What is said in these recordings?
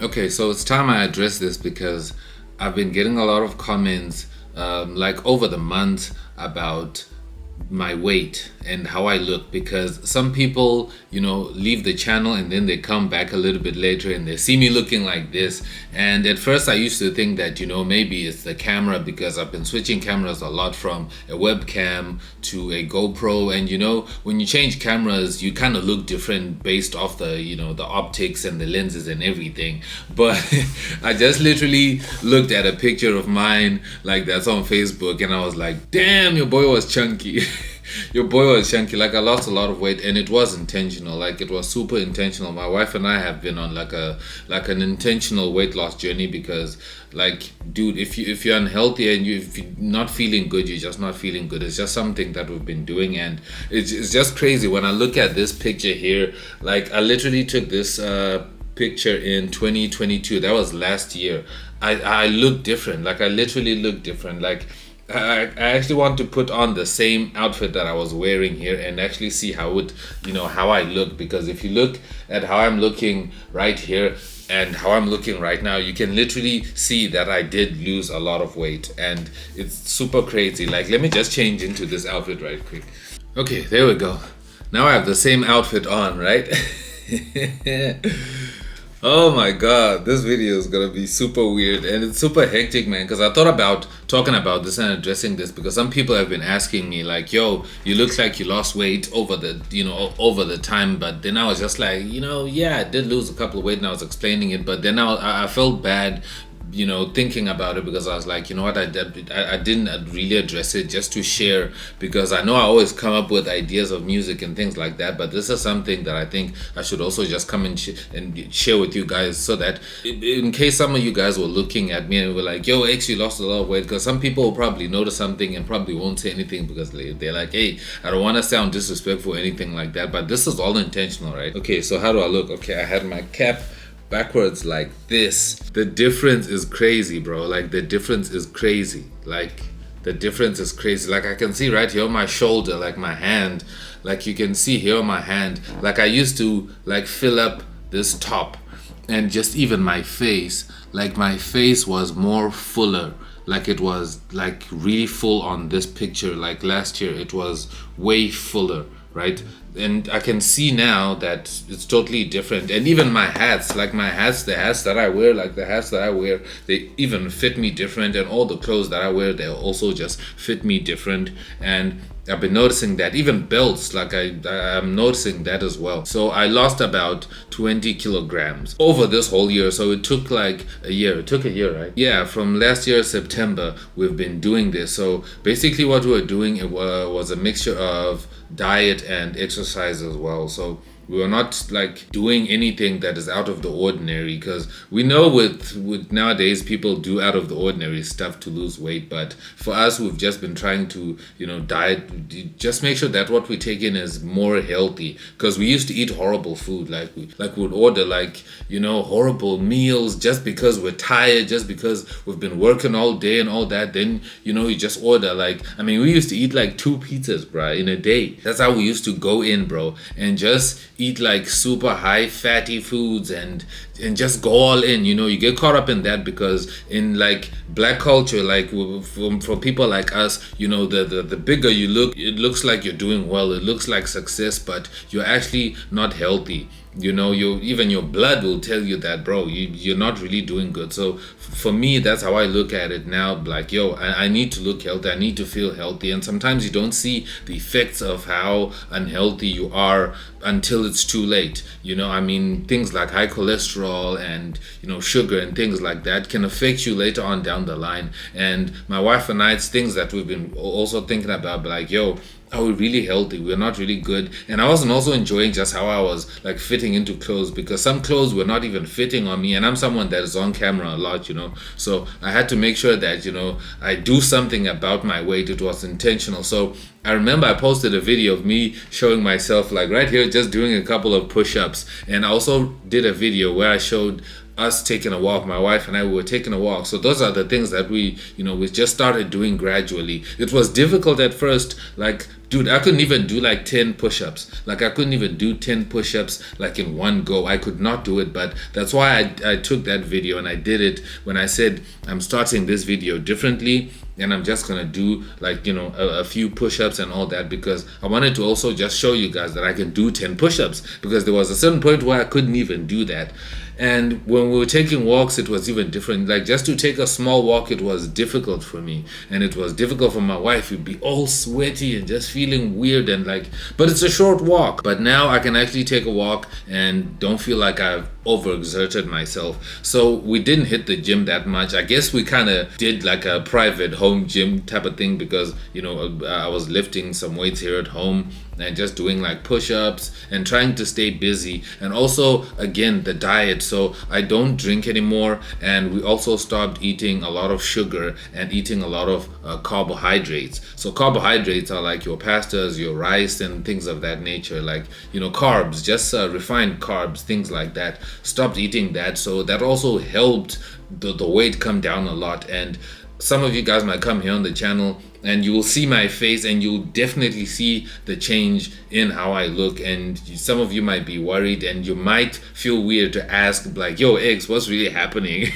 Okay, so it's time I address this because I've been getting a lot of comments like over the months about my weight and how I look, because some people, leave the channel and then they come back a little bit later and they see me looking like this. And at first I used to think that, maybe it's the camera, because I've been switching cameras a lot from a webcam to a GoPro. And when you change cameras, you kind of look different based off the, the optics and the lenses and everything. But I just literally looked at a picture of mine like that's on Facebook and I was like, damn, your boy was chunky. Your boy was chunky. Like, I lost a lot of weight and it was intentional. Like, it was super intentional. My wife and I have been on like an intentional weight loss journey, because, like, dude, if you're unhealthy and if you're not feeling good, you're just not feeling good. It's just something that we've been doing, and it's just crazy when I look at this picture here. Like, I literally took this picture in 2022. That was last year. I look different. Like, I literally look different. Like, I actually want to put on the same outfit that I was wearing here and actually see how I look, because if you look at how I'm looking right here and how I'm looking right now, you can literally see that I did lose a lot of weight, and it's super crazy. Like, let me just change into this outfit right quick. Okay, there we go. Now I have the same outfit on, right? Oh my god, this video is gonna be super weird and it's super hectic, man, because I thought about talking about this and addressing this, because some people have been asking me like, yo, you look like you lost weight over the time. But then I was just like, yeah, I did lose a couple of weight and I was explaining it, but then I felt bad, thinking about it, because I was like, what, I didn't really address it just to share, because I know I always come up with ideas of music and things like that, but this is something that I think I should also just come and share with you guys, so that in case some of you guys were looking at me and were like, yo, X, you lost a lot of weight, because some people will probably notice something and probably won't say anything because they're like, hey, I don't want to sound disrespectful or anything like that, but this is all intentional, right? Okay, so how do I look? Okay, I had my cap backwards like this. The difference is crazy, bro. Like, the difference is crazy. Like, the difference is crazy. Like, I can see right here on my shoulder, like my hand, like you can see here on my hand, like I used to like fill up this top, and just even my face, like my face was more fuller. Like, it was like really full on this picture. Like last year it was way fuller, right? And I can see now that it's totally different. And even my hats, like my hats, the hats that I wear, they even fit me different. And all the clothes that I wear, they also just fit me different. And I've been noticing that. Even belts, like I'm noticing that as well. So I lost about 20 kilograms over this whole year. So it took like a year. It took a year, right? Yeah, from last year, September, we've been doing this. So basically what we were doing, was a mixture of diet and exercise as well. So we were not like doing anything that is out of the ordinary, because we know with nowadays people do out of the ordinary stuff to lose weight. But for us, we've just been trying to diet, just make sure that what we take in is more healthy, because we used to eat horrible food. Like we'd order horrible meals just because we're tired, just because we've been working all day and all that. Then you just order, we used to eat like 2 pizzas, bro, in a day. That's how we used to go in, bro, and just eat like super high fatty foods and just go all in. You get caught up in that, because in like black culture, like for people like us, the bigger you look, it looks like you're doing well, it looks like success, but you're actually not healthy. Even your blood will tell you that, bro, you're not really doing good. So for me, that's how I look at it now. Like, yo, I need to look healthy, I need to feel healthy. And sometimes you don't see the effects of how unhealthy you are until it's too late. Things like high cholesterol and sugar and things like that can affect you later on down the line. And my wife and I, it's things that we've been also thinking about, like, yo, are we really healthy? We're not really good. And I wasn't also enjoying just how I was like fitting into clothes, because some clothes were not even fitting on me, and I'm someone that is on camera a lot, so I had to make sure that I do something about my weight. It was intentional. So I remember I posted a video of me showing myself like right here just doing a couple of push-ups, and I also did a video where I showed us taking a walk. My wife and I were taking a walk. So those are the things that we just started doing gradually. It was difficult at first, like dude, I couldn't even do like 10 push-ups. Like I couldn't even do 10 push-ups like in one go. I could not do it, but that's why I took that video and I did it when I said I'm starting this video differently, and I'm just gonna do like a few push-ups and all that, because I wanted to also just show you guys that I can do 10 push-ups, because there was a certain point where I couldn't even do that. And when we were taking walks, it was even different. Like just to take a small walk, it was difficult for me, and it was difficult for my wife. We'd be all sweaty and just feeling weird, and like, but it's a short walk. But now I can actually take a walk and don't feel like I've overexerted myself. So we didn't hit the gym that much. I guess we kind of did like a private home gym type of thing, because I was lifting some weights here at home and just doing like push-ups and trying to stay busy. And also again, the diet. So I don't drink anymore, and we also stopped eating a lot of sugar and eating a lot of carbohydrates. So carbohydrates are like your pastas, your rice, and things of that nature, like carbs, just refined carbs, things like that. Stopped eating that, so that also helped the weight come down a lot. And some of you guys might come here on the channel and you will see my face, and you'll definitely see the change in how I look. And some of you might be worried, and you might feel weird to ask like, yo X, what's really happening?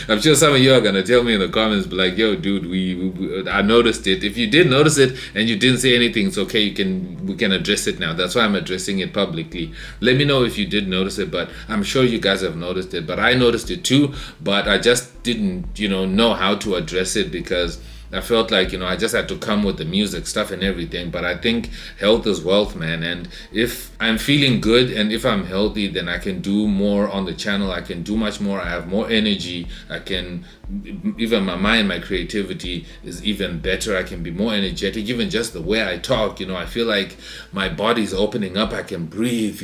I'm sure some of you are gonna tell me in the comments, be like, yo dude, I noticed it. If you did notice it and you didn't say anything, it's okay, we can address it now. That's why I'm addressing it publicly. Let me know if you did notice it, but I'm sure you guys have noticed it. But I noticed it too, but I just didn't know how to address it, because I felt like, I just had to come with the music stuff and everything. But I think health is wealth, man. And if I'm feeling good and if I'm healthy, then I can do more on the channel. I can do much more. I have more energy. I can, even my mind, my creativity is even better. I can be more energetic. Even just the way I talk, I feel like my body's opening up. I can breathe,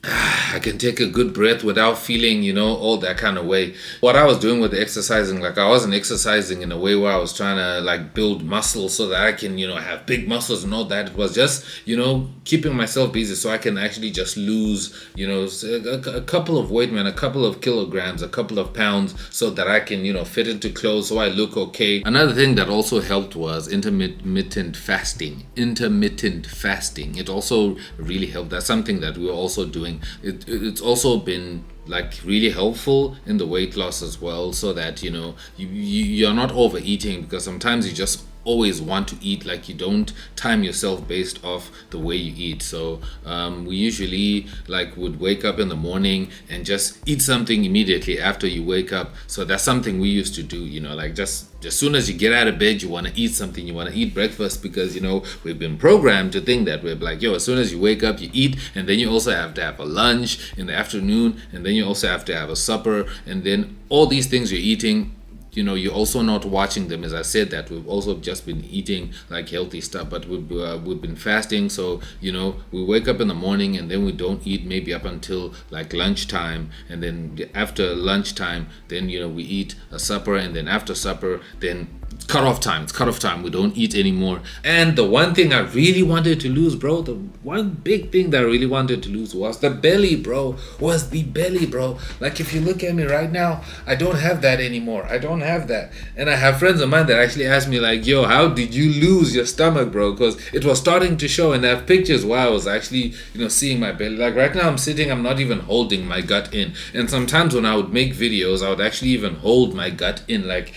I can take a good breath without feeling, all that kind of way. What I was doing with the exercising, like I wasn't exercising in a way where I was trying to like build muscle so that I can, have big muscles and all that. It was just, keeping myself busy so I can actually just lose, a couple of weight, man, a couple of kilograms, a couple of pounds, so that I can, fit into clothes so I look okay. Another thing that also helped was intermittent fasting. It also really helped. That's something that we were also doing. It's also been like really helpful in the weight loss as well, so that you're not overeating, because sometimes you just always want to eat, like you don't time yourself based off the way you eat. So we usually like would wake up in the morning and just eat something immediately after you wake up. So that's something we used to do, like just as soon as you get out of bed, you want to eat something. You want to eat breakfast, because we've been programmed to think that we're like, as soon as you wake up, you eat, and then you also have to have a lunch in the afternoon, and then you also have to have a supper, and then all these things you're eating, you're also not watching them. As I said, that we've also just been eating like healthy stuff, but we've been fasting. So we wake up in the morning and then we don't eat maybe up until like lunchtime, and then after lunchtime, then we eat a supper, and then after supper, then it's cut off time. We don't eat anymore. And the one thing I really wanted to lose, bro, the one big thing that I really wanted to lose was the belly, bro. Like if you look at me right now, I don't have that anymore. I don't have that. And I have friends of mine that actually ask me like, yo, how did you lose your stomach, bro? Because it was starting to show, and I have pictures where I was actually seeing my belly. Like right now I'm sitting, I'm not even holding my gut in. And sometimes when I would make videos, I would actually even hold my gut in, like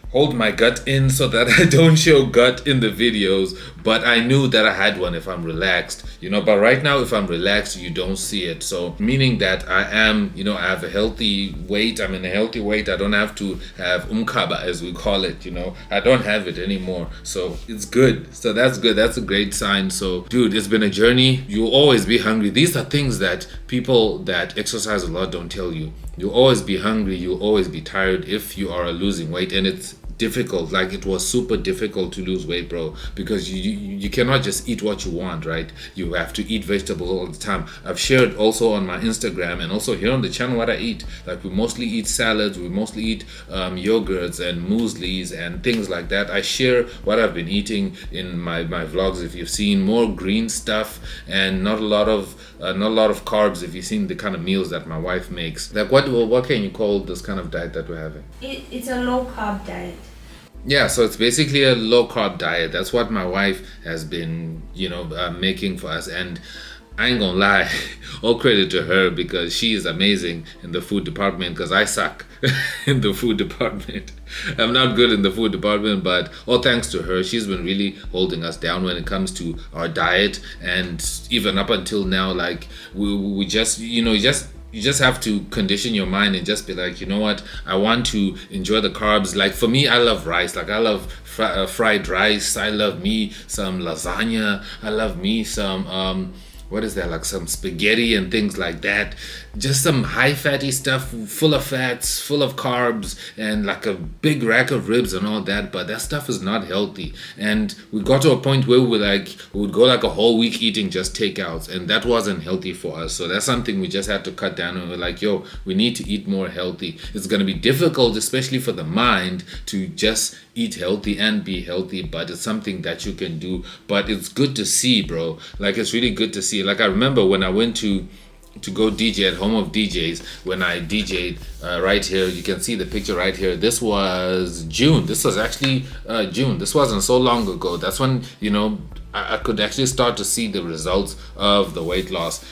hold my gut in so that I don't show gut in the videos. But I knew that I had one if I'm relaxed, but right now if I'm relaxed, you don't see it. So meaning that I am, I have a healthy weight. I'm in a healthy weight. I don't have to have umkaba, as we call it, I don't have it anymore. So it's good. So that's good. That's a great sign. So dude, it's been a journey. You'll always be hungry. These are things that people that exercise a lot don't tell you. You'll always be hungry. You'll always be tired if you are losing weight. And it's difficult. Like it was super difficult to lose weight, bro, because you cannot just eat what you want, right? You have to eat vegetables all the time. I've shared also on my Instagram and also here on the channel what I eat. Like we mostly eat salads, we mostly eat yogurts and mueslis and things like that. I share what I've been eating in my vlogs. If you've seen, more green stuff and not a lot of carbs. If you've seen the kind of meals that my wife makes, like what can you call this kind of diet that we're having? It's a low carb diet. Yeah, so it's basically a low carb diet. That's what my wife has been, making for us. And I ain't gonna lie, all credit to her because she is amazing in the food department because I suck in the food department. I'm not good in the food department, but all thanks to her, she's been really holding us down when it comes to our diet. And even up until now, like we just, you just have to condition your mind and just be like, you know what, I want to enjoy the carbs. Like for me, I love rice. Like I love fried rice. I love me some lasagna. I love me some what is that, like some spaghetti and things like that. Just some high fatty stuff, full of fats, full of carbs, and like a big rack of ribs and all that. But that stuff is not healthy. And we got to a point where we would go like a whole week eating just takeouts, and that wasn't healthy for us. So that's something we just had to cut down. And we're like, yo, we need to eat more healthy. It's gonna be difficult, especially for the mind, to just eat healthy and be healthy, but it's something that you can do. But it's good to see, bro. Like it's really good to see. Like I remember when I went to go DJ at Home of DJs, when I DJ'd right here, you can see the picture right here. This was June. This was actually June. This wasn't so long ago. That's when I could actually start to see the results of the weight loss.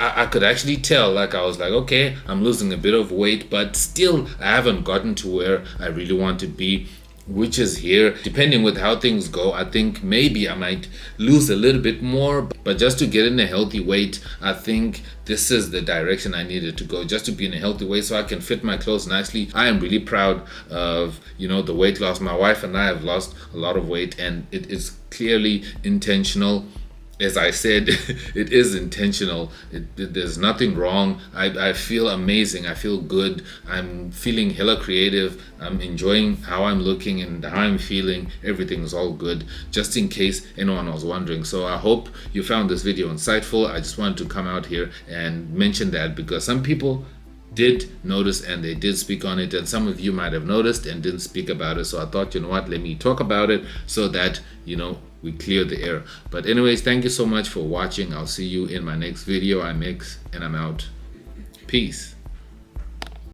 I could actually tell, like I was like, okay, I'm losing a bit of weight, but still I haven't gotten to where I really want to be, which is here. Depending with how things go, I think maybe I might lose a little bit more, but just to get in a healthy weight, I think this is the direction I needed to go, just to be in a healthy way so I can fit my clothes nicely. I am really proud of the weight loss. My wife and I have lost a lot of weight, and it is clearly intentional. As I said, it is intentional. There's nothing wrong. I feel amazing. I feel good. I'm feeling hella creative. I'm enjoying how I'm looking and how I'm feeling. Everything's all good, just in case anyone was wondering. So I hope you found this video insightful. I just wanted to come out here and mention that because some people did notice and they did speak on it, and some of you might have noticed and didn't speak about it. So I thought, you know what, let me talk about it so that we clear the air. But anyways, thank you so much for watching. I'll see you in my next video. I'm X and I'm out. Peace.